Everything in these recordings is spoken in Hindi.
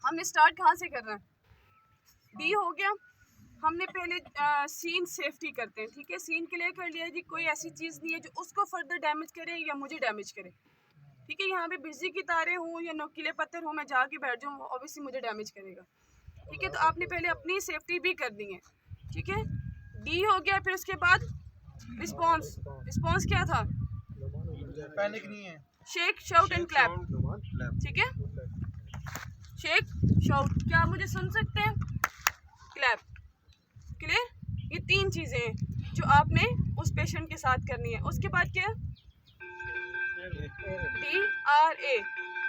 हमने स्टार्ट कहाँ से करना है? डी हो गया। हमने पहले सीन सेफ्टी करते हैं, ठीक है। सीन क्लियर कर लिया जी, कोई ऐसी चीज़ नहीं है जो उसको फर्दर डैमेज करे या मुझे डैमेज करे, ठीक है। यहाँ पे बिजली की तारें हों या नुकीले पत्थर हो, मैं जाके बैठ जाऊँ, ऑब्वियसली मुझे डैमेज करेगा, ठीक है। तो आपने पहले अपनी सेफ्टी भी करनी है, ठीक है। डी हो गया। फिर उसके बाद रिस्पॉन्स। रिस्पॉन्स क्या था? पैनिक नहीं है, शेक, शाउट एंड क्लैप, ठीक है। शेक, शाउट, क्या आप मुझे सुन सकते हैं? Clap, clear. ये तीन चीज़ें हैं जो आपने उस पेशेंट के साथ करनी है। उसके बाद क्या? डी आर ए,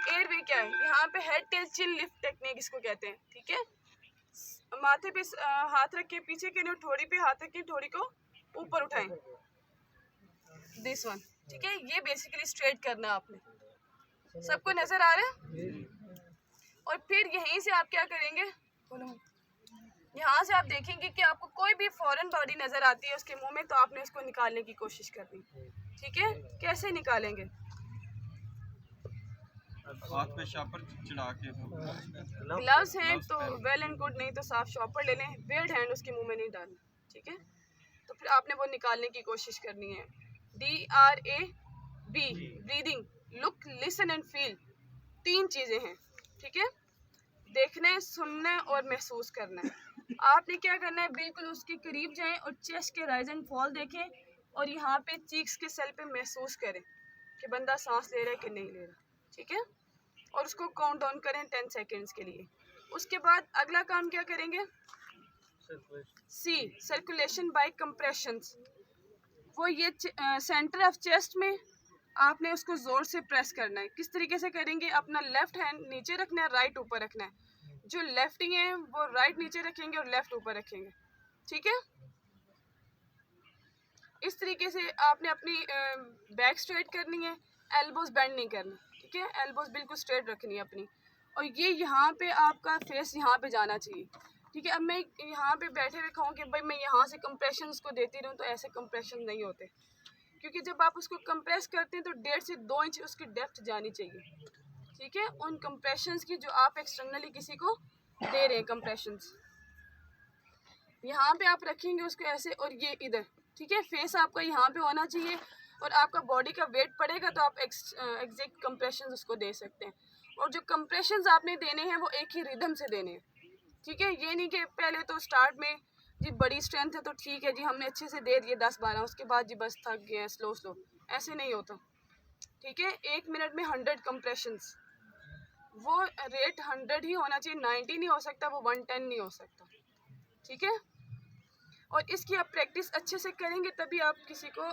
एयर वे क्या है? यहाँ पे हेड टेल चिन लिफ्ट टेक्निक इसको कहते हैं, ठीक है। माथे पे हाथ रख के पीछे के लिए ठोड़ी पे हाथ रख के ठोड़ी को ऊपर उठाएं, दिस वन, ठीक है। ये बेसिकली स्ट्रेट करना आपने। सबको नजर आ रहा है? और फिर यहीं से आप क्या करेंगे? यहाँ से आप देखेंगे कि आपको कोई भी फॉरेन बॉडी नजर आती है उसके मुंह में, तो आपने उसको निकालने की कोशिश करनी, ठीक है। कैसे निकालेंगे? हाथ पे शॉपर चढ़ा के, ग्लव्स हैं तो वेल एंड गुड, नहीं तो साफ शॉपर ले लें। बेयर्ड हैंड उसके मुंह में नहीं डालना, ठीक है। तो फिर आपने वो निकालने की कोशिश करनी है। D R A B, breathing, look, listen and feel, तीन चीज़ें हैं, ठीक है। देखना, सुनना और महसूस करना है। आपने क्या करना है? बिल्कुल उसके करीब जाएं और चेस्ट के राइज एंड फॉल देखें और यहाँ पे चीक्स के सेल पे महसूस करें कि बंदा सांस ले रहा है कि नहीं ले रहा, ठीक है। और उसको काउंट डाउन करें 10 सेकेंड्स के लिए। उसके बाद अगला काम क्या करेंगे? सी, सर्कुलेशन बाय कंप्रेशंस। वो ये सेंटर ऑफ चेस्ट में आपने उसको जोर से प्रेस करना है। किस तरीके से करेंगे? अपना लेफ्ट हैंड नीचे रखना है, राइट ऊपर रखना है। जो लेफ्टिंग है वो राइट नीचे रखेंगे और लेफ्ट ऊपर रखेंगे, ठीक है। इस तरीके से आपने अपनी बैक स्ट्रेट करनी है, एल्बोज बेंड नहीं करनी, ठीक है। एल्बोज बिल्कुल स्ट्रेट रखनी है अपनी। और ये यहाँ पे आपका फेस यहाँ पे जाना चाहिए, ठीक है। अब मैं यहाँ पे बैठे हुए कहूँ कि भाई मैं यहाँ से कंप्रेशन उसको देती रहूँ, तो ऐसे कंप्रेशन नहीं होते, क्योंकि जब आप उसको कंप्रेस करते हैं तो 1.5 से 2 इंच उसकी डेप्थ जानी चाहिए, ठीक है। उन कंप्रेशंस की जो आप एक्सटर्नली किसी को दे रहे हैं कंप्रेशंस, यहाँ पे आप रखेंगे उसको ऐसे और ये इधर, ठीक है। फेस आपका यहाँ पे होना चाहिए और आपका बॉडी का वेट पड़ेगा तो आप एग्जैक्ट कंप्रेशंस उसको दे सकते हैं। और जो कंप्रेशंस आपने देने हैं वो एक ही रिदम से देने हैं, ठीक है। ये नहीं कि पहले तो स्टार्ट में जी बड़ी स्ट्रेंथ है तो ठीक है जी हमने अच्छे से दे दिए 10-12, उसके बाद जी बस थक गए, स्लो स्लो, ऐसे नहीं होता, ठीक है। 1 मिनट में 100 कंप्रेशंस, वो रेट 100 ही होना चाहिए, 90 नहीं हो सकता, वो 110 नहीं हो सकता, ठीक है। और इसकी आप प्रैक्टिस अच्छे से करेंगे तभी आप किसी को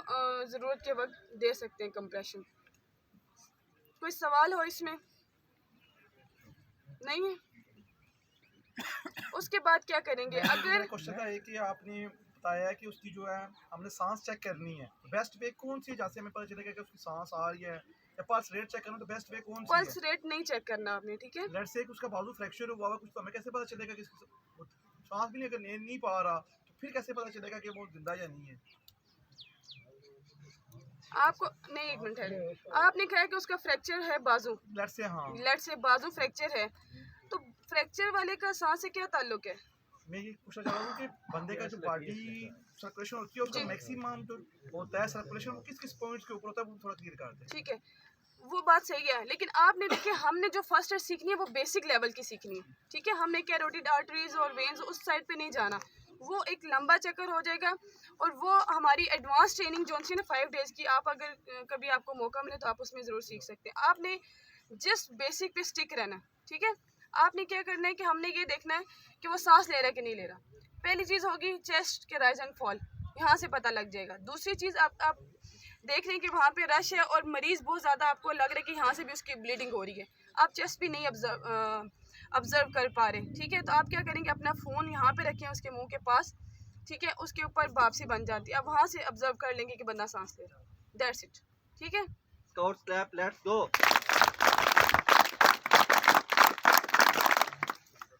ज़रूरत के वक्त दे सकते हैं कंप्रेशन। कोई सवाल हो इसमें? नहीं है? उसके बाद क्या करेंगे? अगर क्वेश्चन था कि आपने बताया कि उसकी जो है हमने सांस चेक करनी है, बेस्ट वे कौन सी, जैसे हमें पता चलेगा कि उसकी सांस आ रही है, या पल्स रेट चेक करना, तो बेस्ट वे कौन सी है? पल्स रेट नहीं चेक करना आपने, ठीक है। लेट्स से उसका बाजू फ्रैक्चर हुआ हुआ कुछ, तो हमें कैसे पता चलेगा कि सांस भी नहीं, अगर ले नहीं पा रहा तो फिर कैसे पता चलेगा कि वो जिंदा या नहीं है? आपको नहीं, 1 मिनट है, आपने कहा कि उसका फ्रैक्चर है बाजू, लेट्स से, हाँ, लेट्स से बाजू फ्रैक्चर है, तो फ्रैक्चर वाले का सांस से क्या ताल्लुक है? मैं ये पूछना चाह रहा हूँ कि बंदे का जो बॉडी सर्कुलेशन होती है उसका मैक्सिमम जो होता है सर्कुलेशन, वो किस किस पॉइंट्स के ऊपर होता है, वो थोड़ा क्लियर कर दें। ठीक है, वो बात सही है, लेकिन आपने देखिए हमने जो फर्स्ट एड सीखनी है वो बेसिक लेवल की सीखनी है, ठीक है। हमने कैरोटिड आर्टरीज और वेन्स उस साइड पे नहीं जाना, वो एक लंबा चक्कर हो जाएगा। और वो हमारी एडवांस ट्रेनिंग जो सी ना 5 डेज़ की, आप अगर कभी आपको मौका मिले तो आप उसमें ज़रूर सीख सकते हैं। आपने जस्ट बेसिक पे स्टिक रहना, ठीक है। आपने क्या करना है कि हमने ये देखना है कि वो सांस ले रहा है कि नहीं ले रहा। पहली चीज़ होगी चेस्ट के राइज एंड फॉल, यहाँ से पता लग जाएगा। दूसरी चीज़ आप देख रहे हैं कि वहाँ पे रश है और मरीज़ बहुत ज़्यादा, आपको लग रहा है कि यहाँ से भी उसकी ब्लीडिंग हो रही है, आप चेस्ट भी नहीं ऑब्जर्व कर पा रहे, ठीक है। तो आप क्या करेंगे, अपना फ़ोन यहाँ पे रखें उसके मुंह के पास, ठीक है, उसके ऊपर वापसी बन जाती है, आप वहाँ से ऑब्जर्व कर लेंगे कि बंदा सांस ले रहा है, दैट्स इट, ठीक है। Scouts clap, let's go.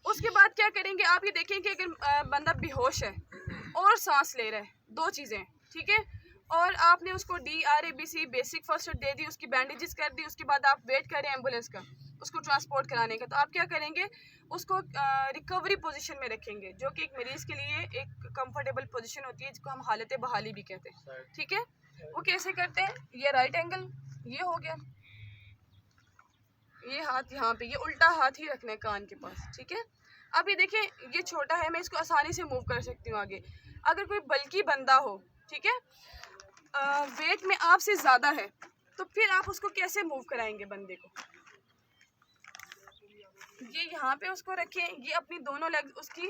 उसके बाद क्या करेंगे, आप ये देखें कि अगर बंदा बेहोश है और सांस ले रहा है, दो चीज़ें, ठीक है, और आपने उसको DRABC बेसिक फर्स्ट एड दे दी, उसकी बैंडेजेस कर दी, उसके बाद आप वेट करें एम्बुलेंस का। उसको ट्रांसपोर्ट कराने का। तो आप क्या करेंगे, उसको रिकवरी पोजीशन में रखेंगे, जो कि एक मरीज़ के लिए एक कंफर्टेबल पोजीशन होती है, जिसको हम हालत बहाली भी कहते हैं। ठीक है, वो कैसे करते हैं, ये राइट एंगल ये हो गया, ये हाथ यहाँ पे, ये उल्टा हाथ ही रखना है कान के पास। ठीक है, अब ये देखिए ये छोटा है, मैं इसको आसानी से मूव कर सकती हूँ आगे। अगर कोई बल्कि बंदा हो, ठीक है, वेट में आपसे ज़्यादा है, तो फिर आप उसको कैसे मूव कराएंगे बंदे को। ये यहाँ पे उसको रखें, ये अपनी दोनों लेग उसकी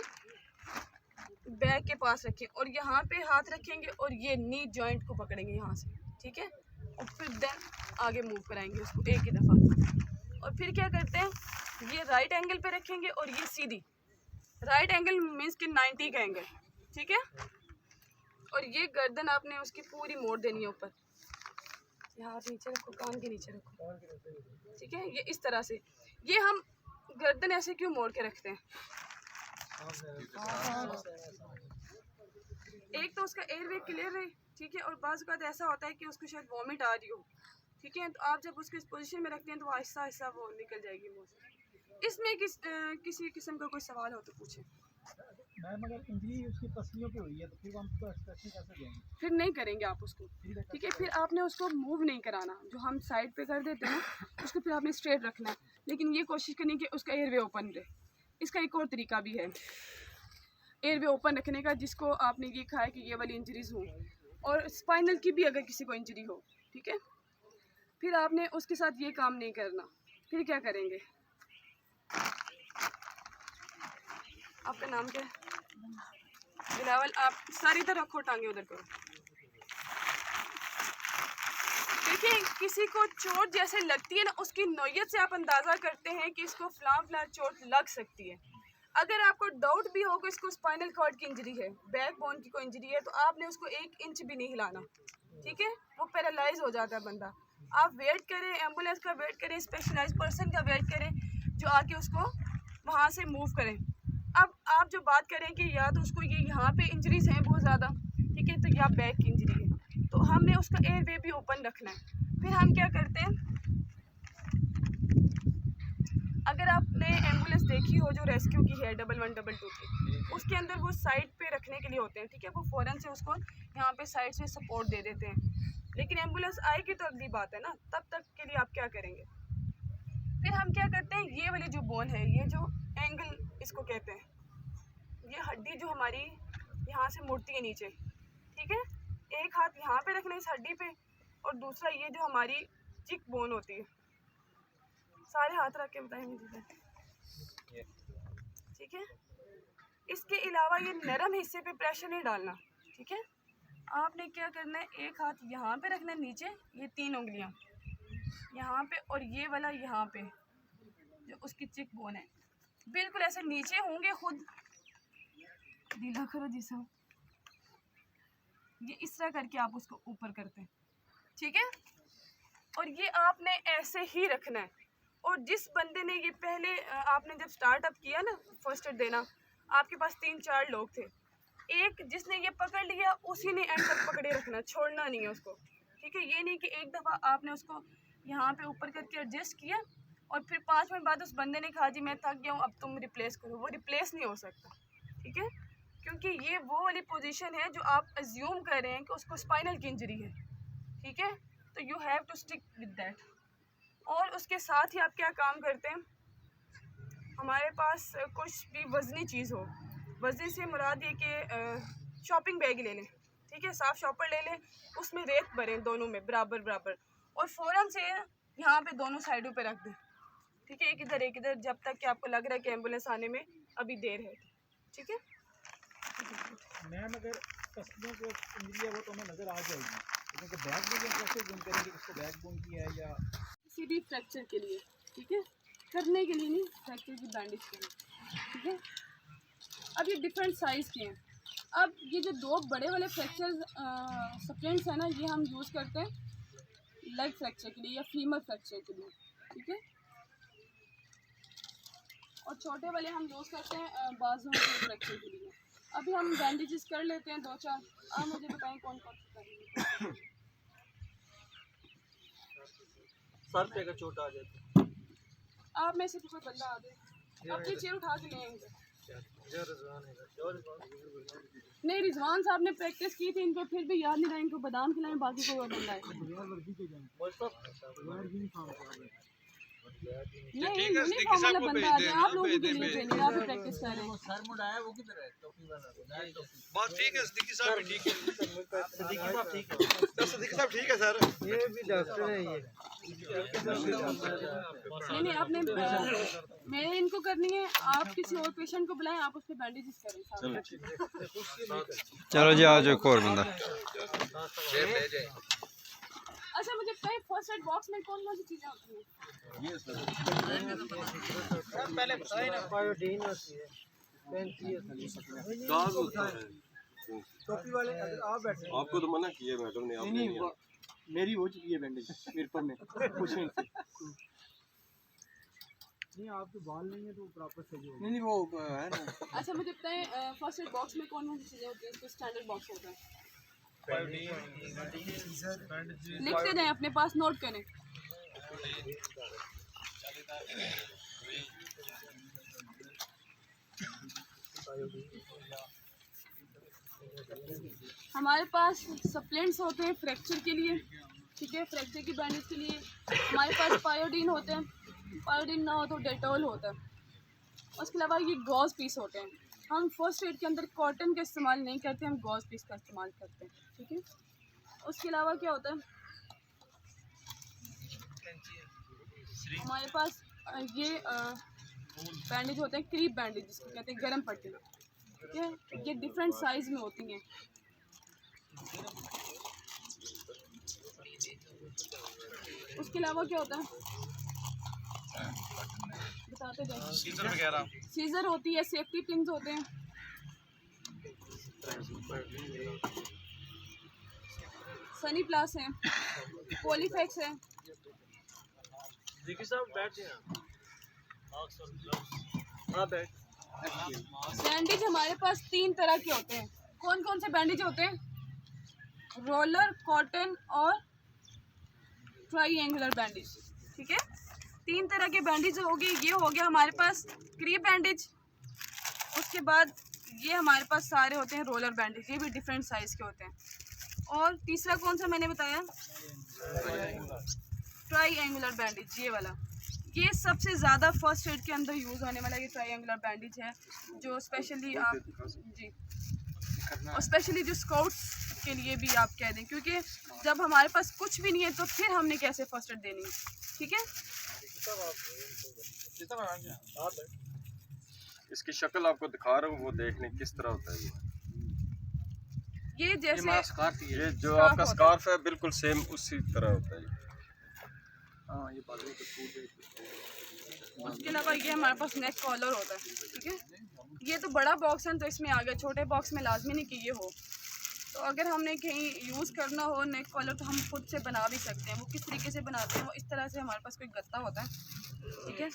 बैक के पास रखें और यहाँ पे हाथ रखेंगे और ये नी जॉइंट को पकड़ेंगे यहाँ से। ठीक है, और फिर देन आगे मूव कराएंगे उसको एक ही दफ़ा। और फिर क्या करते हैं, ये राइट एंगल पे रखेंगे और ये सीधी, राइट एंगल मीन्स कि 90 का एंगल। ठीक है, और ये गर्दन आपने उसकी पूरी मोड़ देनी है ऊपर, हाथ नीचे रखो, कान के नीचे रखो। ठीक है, ये इस तरह से। ये हम गर्दन ऐसे क्यों मोड़ के रखते हैं, एक तो उसका एयरवे क्लियर रहे। ठीक है, और बाज़ औक़ात ऐसा होता है कि उसको शायद वॉमिट आ रही हो। ठीक है, तो आप जब उसको इस पोजीशन में रखते हैं तो आहिस्ता आहिस्ता वो निकल जाएगी मुँह से। इसमें किसी किस्म का कोई सवाल हो तो पूछें। मैम अगर इंजरी उसकी पसलियों पे हुई है तो फिर हम उसको एक्सट्रैक्शन कैसे देंगे? फिर नहीं करेंगे आप उसको। ठीक है, फिर आपने उसको मूव नहीं कराना, जो हम साइड पे कर देते हैं उसको फिर आपने स्ट्रेट रखना है, लेकिन ये कोशिश करनी कि उसका एयरवे ओपन रहे। इसका एक और तरीका भी है एयरवे ओपन रखने का, जिसको आपने ये कहा है कि ये वाली इंजरीज हो और स्पाइनल की भी अगर किसी को इंजरी हो। ठीक है, फिर आपने उसके साथ ये काम नहीं करना। फिर क्या करेंगे, आपका नाम क्या है? बिलावल। आप सारी तरह रखो, टांगे उधर करो। देखिए, किसी को चोट जैसे लगती है ना, उसकी नौयत से आप अंदाज़ा करते हैं कि इसको फलां चोट लग सकती है। अगर आपको डाउट भी हो कि इसको स्पाइनल कॉर्ड की इंजरी है, बैक बोन की कोई इंजरी है, तो आपने उसको 1 इंच भी नहीं हिलाना। ठीक है, वो पैरालाइज हो जाता है बंदा। आप वेट करें, एम्बुलेंस का वेट करें, स्पेशलाइज पर्सन का वेट करें जो आके उसको वहाँ से मूव करें। अब आप जो बात करें कि या तो उसको ये यहाँ पे इंजरीज हैं बहुत ज़्यादा, ठीक है, तो या बैक की इंजरी है, तो हमने उसका एयरवे भी ओपन रखना है। फिर हम क्या करते हैं, अगर आपने एम्बुलेंस देखी हो जो रेस्क्यू की है 1112 की, उसके अंदर वो साइड पे रखने के लिए होते हैं। ठीक है, वो फ़ौरन से उसको यहाँ पे साइड से सपोर्ट दे देते हैं, लेकिन एम्बुलेंस आएगी तो अगली बात है ना, तब तक के लिए आप क्या करेंगे। फिर हम क्या करते हैं, ये वाली जो बोन है, ये जो एंगल इसको कहते हैं, ये हड्डी जो हमारी यहाँ से मुड़ती है नीचे। ठीक है, एक हाथ यहाँ पे रखना है इस हड्डी पे और दूसरा ये जो हमारी चिक बोन होती है, सारे हाथ रख के बताएं मुझे। ठीक है, इसके अलावा ये नरम हिस्से पे प्रेशर नहीं डालना। ठीक है, आपने क्या करना है, एक हाथ यहाँ पे रखना है नीचे, ये 3 उंगलियाँ यहाँ पे और ये वाला यहाँ पे जो उसकी चिक बोन है, बिल्कुल ऐसे नीचे होंगे, खुद ढीला करो जी साहब, ये इस तरह करके आप उसको ऊपर करते हैं। ठीक है, और ये आपने ऐसे ही रखना है। और जिस बंदे ने ये पहले आपने जब स्टार्टअप किया ना फर्स्ट एड देना, आपके पास 3-4 लोग थे, एक जिसने ये पकड़ लिया उसी ने एंड तक पकड़े रखना, छोड़ना नहीं है उसको। ठीक है, ये नहीं कि एक दफ़ा आपने उसको यहाँ पे ऊपर करके एडजस्ट किया और फिर 5 मिनट बाद उस बंदे ने कहा जी मैं थक गया हूँ अब तुम रिप्लेस करो, वो रिप्लेस नहीं हो सकता। ठीक है, क्योंकि ये वो वाली पोजीशन है जो आप अज्यूम कर रहे हैं कि उसको स्पाइनल की इंजरी है। ठीक है, तो you have to stick with that. और उसके साथ ही आप क्या काम करते हैं, हमारे पास कुछ भी वज़नी चीज़ हो, वज़नी से मुराद ये कि शॉपिंग बैग ले लें। ठीक है, साफ शॉपर ले लें, उसमें रेत भरें दोनों में बराबर बराबर और फ़ौरन से यहाँ पे दोनों साइडों पे रख दें। ठीक है, एक इधर, जब तक कि आपको लग रहा है कि एम्बुलेंस आने में अभी देर है। ठीक है मैम, अगर पसलियों को इंजरी है वो तो हमें नज़र आ जाएगी, लेकिन बैक बोन कैसे गुम करेंगे, इसको बैक बोन की है या किसी भी फ्रैक्चर के लिए। ठीक है, करने के लिए नहीं, फ्रैक्चर की बैंडेज के लिए। ठीक है, अब ये डिफरेंट साइज़ के हैं। अब ये जो 2 बड़े वाले फ्रैक्चर सप्रेंट्स हैं ना, ये हम यूज़ करते हैं लेग फ्रैक्चर के लिए या फीमर फ्रैक्चर के लिए। ठीक है, और छोटे वाले हम यूज़ करते हैं बाजू के फ्रैक्चर के लिए। अभी हम बैंडेजेस कर लेते हैं 2-4। आप मुझे बताएं कौन कौन से करेंगे। सर पे अगर चोट आ जाए आप में से भी कोई बंदा आ जाए, अपनी चेयर उठा के ले आएंगे। नहीं, रिजवान साहब ने प्रैक्टिस की थी, इनको फिर भी याद नहीं रहा, इनको बादाम खिलाएं, बाकी कोई और बंदा है नहीं, यूनिफॉर्म वाला बंदा आ जाए। आप लोगों के लिए ट्रेनिंग, आप भी प्रैक्टिस कर रहे हैं। सर मुड़ाया वो किधर है? टोपी वाला बात ठीक है, सिद्दीकी साहब भी ठीक है। सिद्दीकी साहब ठीक है। सिद्दीकी साहब ठीक है सर। ये भी डॉक्टर है ये। नहीं, आपने मैं इनको करनी है, आप किसी और पेशेंट को बुलाएं, आप उस पर बैंडेजेस करें। चलो जी, आज एक और बंदा। अच्छा, मुझे बताइए फर्स्ट एड बॉक्स में कौन कौन सी चीज़ें होती हैं? पहले बताइए ना। पायोडीन होती है, पेंसिल होती है, टोपी वाले। अगर आप बैठे, आपको तो मना किया मैडम ने। नहीं, मेरी हो चुकी है बैंडेज मेरे पर में पूछें इनसे। नहीं, आपके बाल नहीं है तो प्रॉपर सही होगा। नहीं वो है ना। अच्छा, मुझे बताएं फर्स्ट एड बॉक्स में कौन कौन सी चीज़ें होती हैं? इसको स्टैंडर्ड बॉक्स होता है, लिखते जाएं, अपने पास नोट करें। हमारे पास सप्लीमेंट्स होते हैं फ्रैक्चर के लिए, ठीक है, फ्रैक्चर की बैंडेज के लिए हमारे पास पायोडीन होते हैं, पायोडीन ना हो तो डेटॉल होता है। उसके अलावा ये गॉज पीस होते हैं। हम फर्स्ट एड के अंदर कॉटन का इस्तेमाल नहीं करते, हम गॉज पीस का इस्तेमाल करते हैं, ठीक है। उसके अलावा क्या होता है, हमारे पास ये बैंडेज होते हैं, क्रीप बैंडेज जिसको कहते हैं, गर्म पट्टी, ठीक है। ये डिफरेंट साइज़ में होती हैं। उसके अलावा क्या होता है बताते जाइए। सीजर वगैरह, सीजर होती है, सेफ्टी पिन्स होते हैं, सनी प्लस है, पॉलीफेक्स है। देखिए साहब बैठ जाए। हाँ बैठ। बैंडेज हमारे पास 3 तरह के होते हैं। कौन कौन से बैंडेज होते हैं? रोलर, कॉटन और ट्राईएंगुलर बैंडेज, ठीक है। 3 तरह के बैंडेज हो गए। ये हो गया हमारे पास क्रीप बैंडेज। उसके बाद ये हमारे पास सारे होते हैं रोलर बैंडेज, ये भी डिफरेंट साइज़ के होते हैं। और तीसरा कौन सा मैंने बताया? ट्राईएंगुलर बैंडेज, ये वाला। ये सबसे ज़्यादा फर्स्ट एड के अंदर यूज़ होने वाला ये ट्राईएंगुलर बैंडेज है, जो स्पेशली आप जी और स्पेशली जो स्काउट्स के लिए भी आप कह दें, क्योंकि जब हमारे पास कुछ भी नहीं है तो फिर हमने कैसे फर्स्ट एड देनी है, ठीक है। इसकी शक्ल आपको दिखा रहा हूँ, वो देखने किस तरह होता है। ये जैसे ये जो आपका स्कार्फ है बिल्कुल सेम उसी तरह होता है। हाँ, ये बात तो छूट गई। उसके अलावा ये हमारे पास नेक कॉलर होता है, ठीक है। ये तो बड़ा बॉक्स है तो इसमें आ गया, छोटे बॉक्स में लाजमी नहीं कि ये हो। तो अगर हमने कहीं यूज़ करना हो नेक कॉलर तो हम खुद से बना भी सकते हैं। वो किस तरीके से बनाते हैं? वो इस तरह से हमारे पास कोई गत्ता होता है, ठीक है,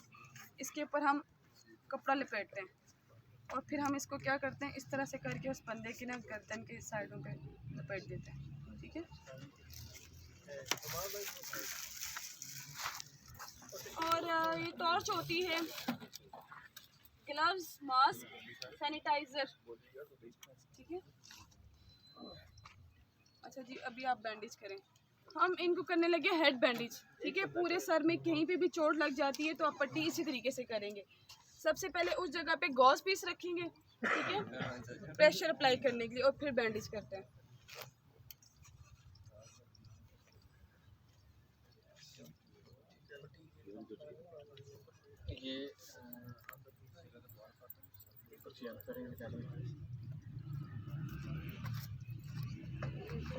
इसके ऊपर हम कपड़ा लपेटते हैं और फिर हम इसको क्या करते हैं, इस तरह से करके उस बंदे की ना गर्दन के साइडों पे लपेट देते हैं, ठीक है। और ये टॉर्च होती है, ग्लव्स, मास्क, सैनिटाइज़र, ठीक है। अच्छा जी, अभी आप बैंडेज करें। हम इनको करने लगे हेड बैंडेज, ठीक है। पूरे सर में कहीं पे भी चोट लग जाती है तो आप पट्टी इसी तरीके से करेंगे। सबसे पहले उस जगह पे गॉज पीस रखेंगे, ठीक है, प्रेशर अप्लाई करने के लिए, और फिर बैंडेज करते हैं।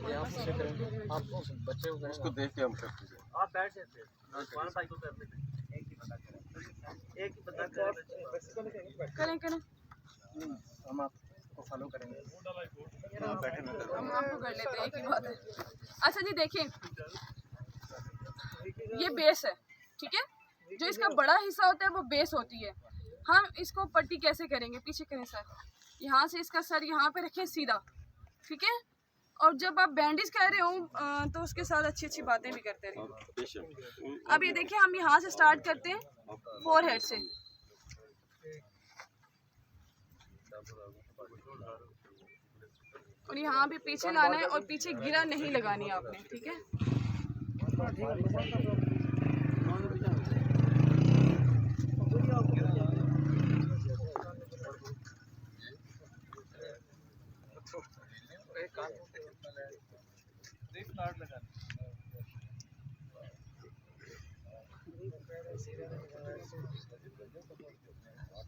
ये आप उसे करेंगे, आप उस बच्चे को उसको देख के हम करते हैं। आप बैठ जाते हैं। हमारा साइकिल करने पे एक ही बंदा करें, एक ही बंदा करें करें हम आपको फॉलो करेंगे। हम आपको कर लेते हैं, एक ही बात है। अच्छा जी, देखें, ये बेस है, ठीक है। जो इसका बड़ा हिस्सा होता है वो बेस होती है। हम इसको पट्टी कैसे करेंगे? पीछे करें सर, यहाँ से इसका सर यहाँ पे रखें सीधा, ठीक है। और जब आप बैंडेज कर रहे हो तो उसके साथ अच्छी अच्छी बातें भी करते रहें। अब ये देखिए, हम यहाँ से स्टार्ट करते हैं फोरहेड से। और यहाँ पे पीछे लाना है और पीछे गिरा नहीं लगानी है आपने, ठीक है।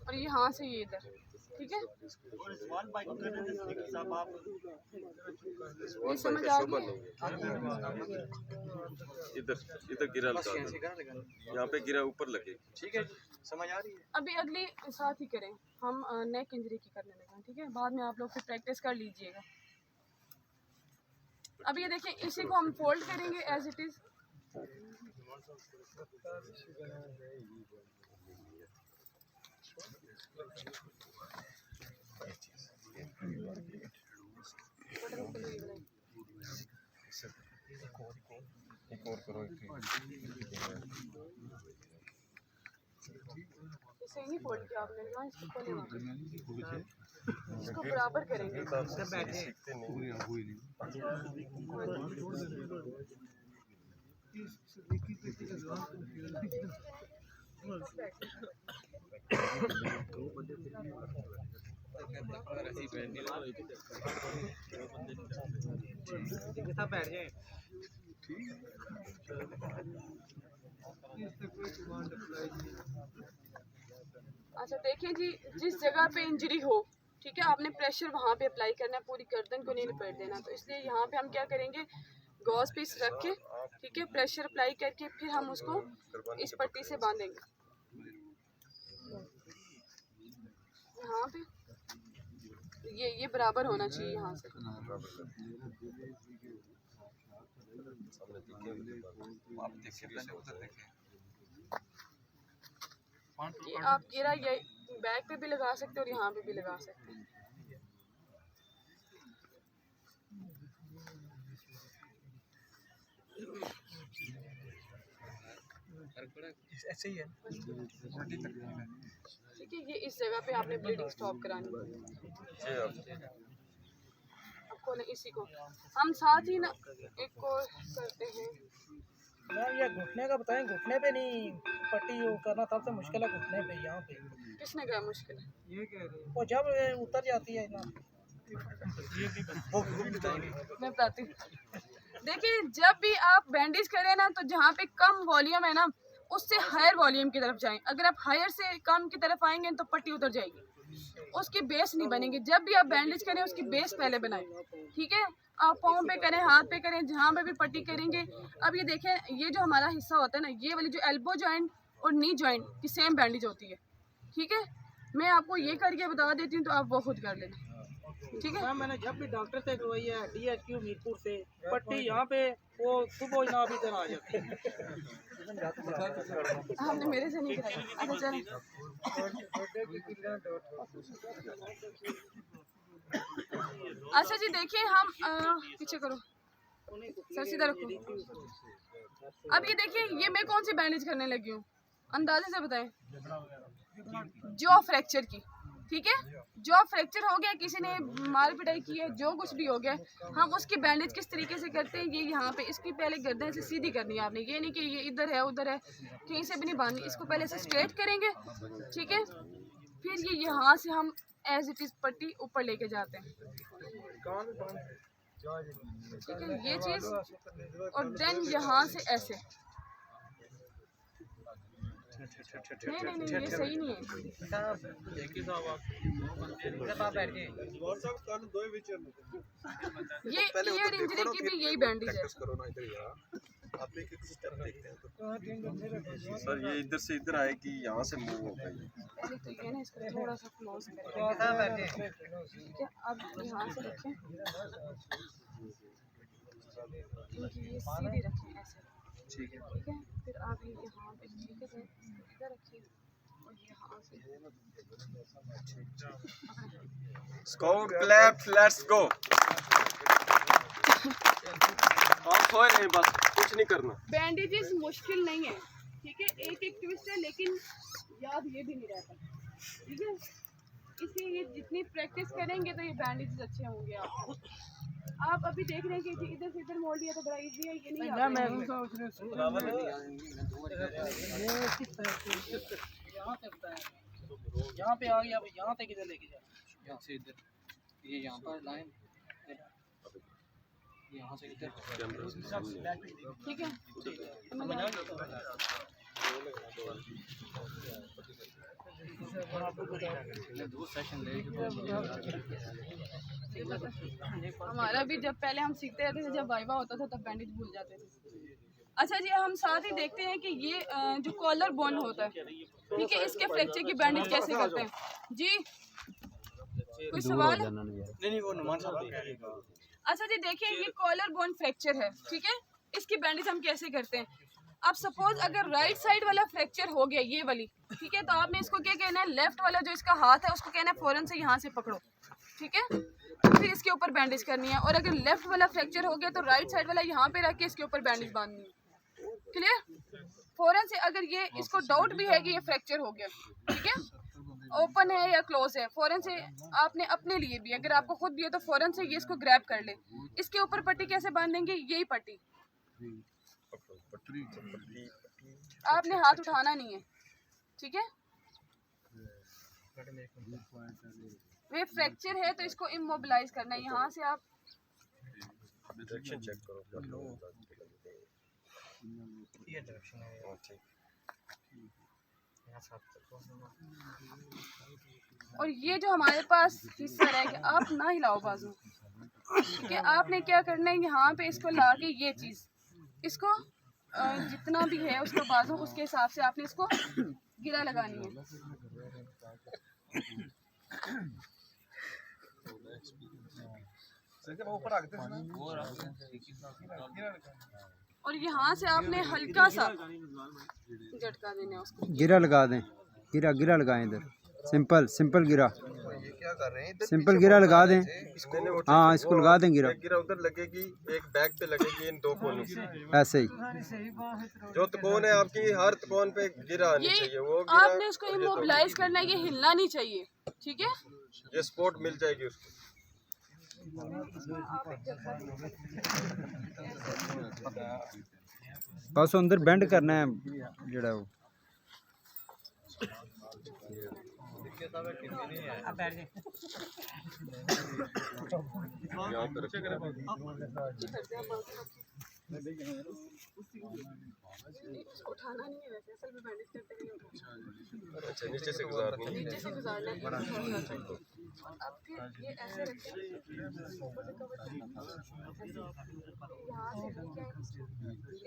और यहाँ से ये इधर, ठीक है। ये समझ आ गई? इधर इधर गिरा लगा यहाँ पे गिरा ऊपर लगे, ठीक है, समझ आ रही है। अभी अगली साथ ही करें हम, नेक इंजरी की करने लगे, ठीक है। बाद में आप लोग फिर प्रैक्टिस कर लीजिएगा। अब ये देखिए, इसी को हम फोल्ड करेंगे एज इट इज। इसे नहीं फोल्ड किया आपने ना, इसको खोले वहाँ पे। इसको बराबर करेंगे। बैठ जाए। अच्छा देखिए जी, जिस जगह पे इंजरी हो, ठीक है, आपने प्रेशर वहाँ पे अप्लाई करना है, पूरी गर्दन को नहीं लपेट देना। तो इसलिए यहाँ पे हम क्या करेंगे, गॉज पीस रख के, ठीक है, प्रेशर अप्लाई करके फिर हम उसको इस पट्टी से बांधेंगे यहाँ पे। ये बराबर होना चाहिए यहाँ से। ये आप घेरा ये बैक पे भी लगा सकते हो और यहाँ पे भी लगा सकते हैं। ऐसे ही है, ठीक है। ये इस जगह पे आपने ब्लीडिंग स्टॉप करानी है। आपको ना इसी को हम साथ ही ना एक को करते हैं। मैम ये घुटने का बताएं, घुटने पे नहीं पट्टी करना सबसे मुश्किल है, घुटने पे यहाँ पे। किसने कहा मुश्किल है? ये कह रहे हैं वो जब उतर जाती है ना। मैं बताती हूँ। देखिए, जब भी आप बैंडेज करें ना, तो जहाँ पे कम वॉल्यूम है ना, उससे हायर वॉल्यूम की तरफ जाएं। अगर आप हायर से कम की तरफ आएंगे तो पट्टी उतर जाएगी, उसकी बेस नहीं बनेगी। जब भी आप बैंडेज करें उसकी बेस पहले बनाएं, ठीक है। आप पाँव पे करें, हाथ पे करें, जहाँ पे भी पट्टी करेंगे। अब ये देखें, ये जो हमारा हिस्सा होता है ना, ये वाली जो एल्बो जॉइंट और नी जॉइंट की सेम बैंडेज होती है, ठीक है। मैं आपको ये करके बता देती हूँ, तो आप वो खुद कर लेना, ठीक है। मैम मैंने जब भी डॉक्टर से करवाई है DHQ मीरपुर से, पट्टी यहाँ पे वो सुबह जनाब इधर आ जाती है। हमने मेरे से नहीं कराई। अच्छा चल, अच्छा जी देखिए, हम पीछे करो, सर सीधा रखो। अब ये देखिए, ये मैं कौन सी बैंडेज करने लगी हूँ, अंदाजे से बताएं। जॉ फ्रैक्चर की, ठीक है। जॉ फ्रैक्चर हो गया, किसी ने मार पिटाई की है, जो कुछ भी हो गया, हम उसकी बैंडेज किस तरीके से करते हैं। ये यहाँ पे इसकी पहले गर्दन से सीधी करनी है आपने। ये नहीं कि ये इधर है उधर है, कहीं से भी नहीं बांधनी। इसको पहले से स्ट्रेट करेंगे, ठीक है। फिर ये यहाँ से हम एज इट इज पट्टी ऊपर लेके जाते हैं, ठीक है, ये चीज़। और देन यहाँ से ऐसे, नहीं नहीं नहीं, ये सही नहीं है। ये ईयर इंजरी की भी यही बैंडेज है। सर ये इधर से इधर आएगी, यहाँ से मूव हो गई। पहले तो ये ना इसको थोड़ा सा क्लोज करें, ठीक है। अब यहाँ से रखें, इनकी ये सीधी रखें ऐसे, ठीक है। फिर आप ये यहाँ पे ठीक है इधर रखिए और यहाँ से स्कोर क्लैप, लेट्स गो। आप हो रहे हैं, बस कुछ नहीं करना। बैंडेजेस मुश्किल नहीं है, ठीक है, एक एक ट्विस्ट है लेकिन याद ये भी नहीं रहता, ठीक है। इसलिए ये जितनी प्रैक्टिस करेंगे तो ये बैंडेजेस अच्छे होंगे आपको। आप अभी देख रहे हैं कि इधर से इधर मोड़ लिया तो बड़ा इजी है, ये नहीं आता है। यहाँ पे आ गया, अब यहाँ तक इधर लेके जाओ, यहाँ से इधर, ये यहाँ पर लाइन, यहाँ से इधर, ठीक है। हमारा भी जब पहले हम सीखते रहते थे, जब वाइवा होता था तब बैंडेज भूल जाते थे। अच्छा जी, हम साथ ही देखते हैं कि ये जो कॉलर बोन होता है, ठीक है, इसके फ्रैक्चर की बैंडेज कैसे करते हैं जी। कोई सवाल है? नहीं वो नुमान साहब। अच्छा जी, देखिए ये कॉलर बोन फ्रैक्चर है, ठीक है, इसकी बैंडेज हम कैसे करते हैं। अब सपोज अगर राइट साइड वाला फ्रैक्चर हो गया, ये वाली, ठीक है, तो आपने इसको क्या कहना है, लेफ्ट वाला जो इसका हाथ है उसको कहना है फौरन से यहाँ से पकड़ो, ठीक है, फिर इसके ऊपर बैंडेज करनी है। और अगर लेफ्ट वाला फ्रैक्चर हो गया तो राइट साइड वाला यहाँ पे रख के इसके ऊपर बैंडेज बांधनी है, क्लियर। फौरन से अगर ये इसको डाउट भी है कि ये फ्रैक्चर हो गया, ठीक है, ओपन है या क्लोज है, फौरन से आपने अपने लिए भी, अगर आपको खुद भी है तो फौरन से ये इसको ग्रैब कर ले। इसके ऊपर पट्टी कैसे बांधेंगे, यही पट्टी, आपने हाथ उठाना नहीं है, ठीक है। वे फ्रैक्चर है तो इसको इमोबिलाइज करना है, यहाँ से आप चेक करो। और ये जो हमारे पास हिस्सा रह गया, आप ना हिलाओ बाजू, ठीक है। आपने क्या करना है, यहाँ पे इसको ला के ये चीज़, इसको जितना भी है उसका बाजू, उसके हिसाब से आपने इसको गिरा लगानी है। और यहाँ से आपने हल्का सा झटका देना है उसको, गिरा लगा दें, गिरा लगाएं इधर, सिंपल गिरा, सिंपल गिरा लगा दें। हाँ, इसको लगा दें गिरा उधर लगेगी, एक बैग पे लगेगी इन दो कोनों से, ऐसे ही। जो तकोन है आपकी हर तकोन पे गिरा आनी चाहिए, वो आपने इसको इमोबिलाइज करना है, ये हिलना नहीं चाहिए, ठीक है। ये सपोर्ट मिल जाएगी उसको। बस अंदर बेंड करना है जड़ा वो। उठाना नहीं है वैसे, असल में बैंडेज करते नहीं होता। अच्छा, नीचे से गुजारनी है, नीचे से गुजारना है। अब फिर ये ऐसे रखें, ऊपर से कवर करें, यहाँ से लेके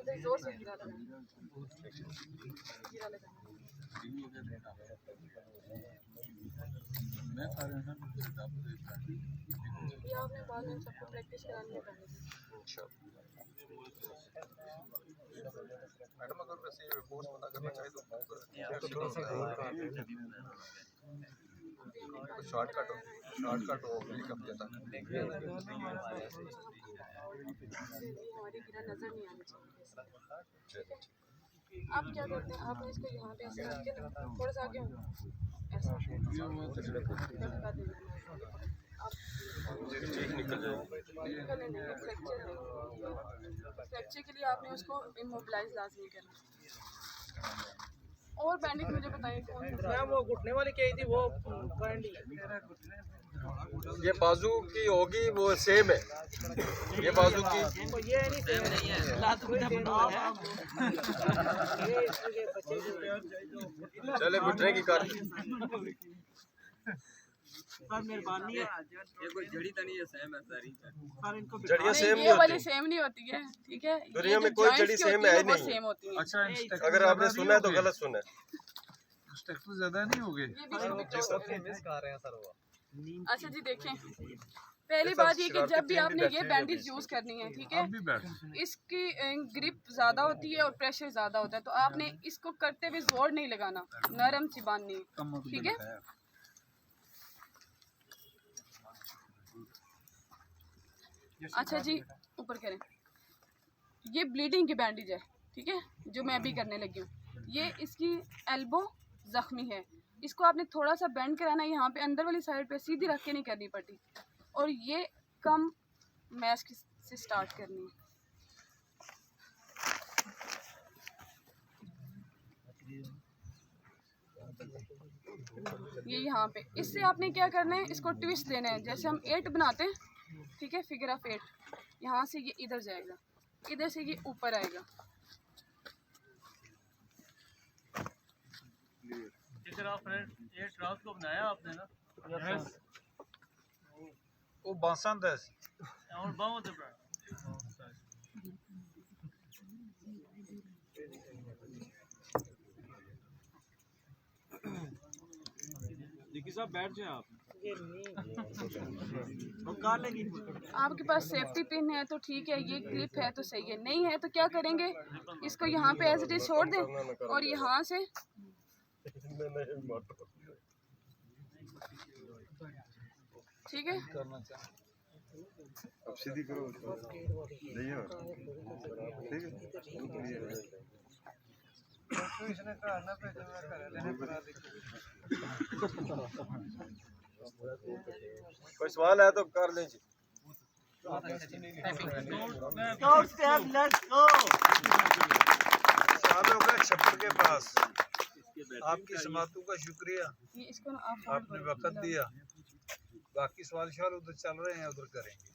इधर जोर से गिरा लगाना, गिरा लगाना। ये आपने बाद में सबको प्रैक्टिस करानी है। मैडम अगर वैसे कोर्स पता करना चाहे तो शॉर्टकट हो एक हफ्ते तक। हमारी गिरा नजर नहीं आनी चाहिए। आप क्या करते हैं, आपने इसको यहाँ पे ऐसे रख के थोड़ा सा आगे ऐसा झटका देना, ठीक निकल जाएगा। फ्रैक्चर के लिए आपने उसको इमोबिलाइज लाजमी करना। और बैंडेज मुझे बताइए कौन सा? मैम वो घुटने वाली कही थी वो बैंड, ये बाजू की होगी वो सेम है, ये बाजू की ये नहीं है, लात में चले घुटने की कर। मेहरबानी है, ये कोई जड़ी तो नहीं है, सेम है सारी जड़ियाँ सेम ये वाली सेम नहीं होती है, ठीक है। दुनिया में कोई जड़ी सेम है ही नहीं। सेम होती है। अच्छा, अगर आपने सुना है तो गलत सुना है। इंस्ट्रक्टर ज्यादा नहीं हो गए। अच्छा जी, देखें, पहली बात ये कि जब भी आपने ये बैंडेज यूज करनी है, ठीक है, इसकी ग्रिप ज्यादा होती है और प्रेशर ज्यादा होता है, तो आपने इसको करते हुए जोर नहीं लगाना, नरम सी बांधनी है, ठीक है। अच्छा जी, ऊपर करें। ये ब्लीडिंग की बैंडेज है, ठीक है, जो मैं अभी करने लगी हूँ। ये इसकी एल्बो ज़ख्मी है, इसको आपने थोड़ा सा बेंड कराना है, यहाँ पे अंदर वाली साइड पे सीधी रख के नहीं करनी पट्टी, और ये कम मैश से स्टार्ट करनी है। ये यहाँ पे इससे आपने क्या करना है, इसको ट्विस्ट देना है, जैसे हम 8 बनाते हैं, ठीक है, फिगर ऑफ 8, यहाँ से ये इधर जाएगा, इधर से ये ऊपर आएगा। को बनाया आपने ना वो बासंद है और बहुत देखिए साहब बैठ जाए आप। आपके पास सेफ्टी पिन है तो ठीक है, ये क्लिप है तो सही है, नहीं है तो क्या करेंगे, इसको यहाँ पे एज इट इज छोड़ दें और यहाँ से ठीक है। अब सीधी करो उसको, नहीं हो ठीक है। इसने कहा ना पे जमा कर लेने पर कोई सवाल है तो कर लीजिए। छप्पर के पास आपकी समातों का शुक्रिया, ये इसको ना आप आपने वक्त दिया। बाकी सवाल उधर चल रहे हैं, उधर करेंगे।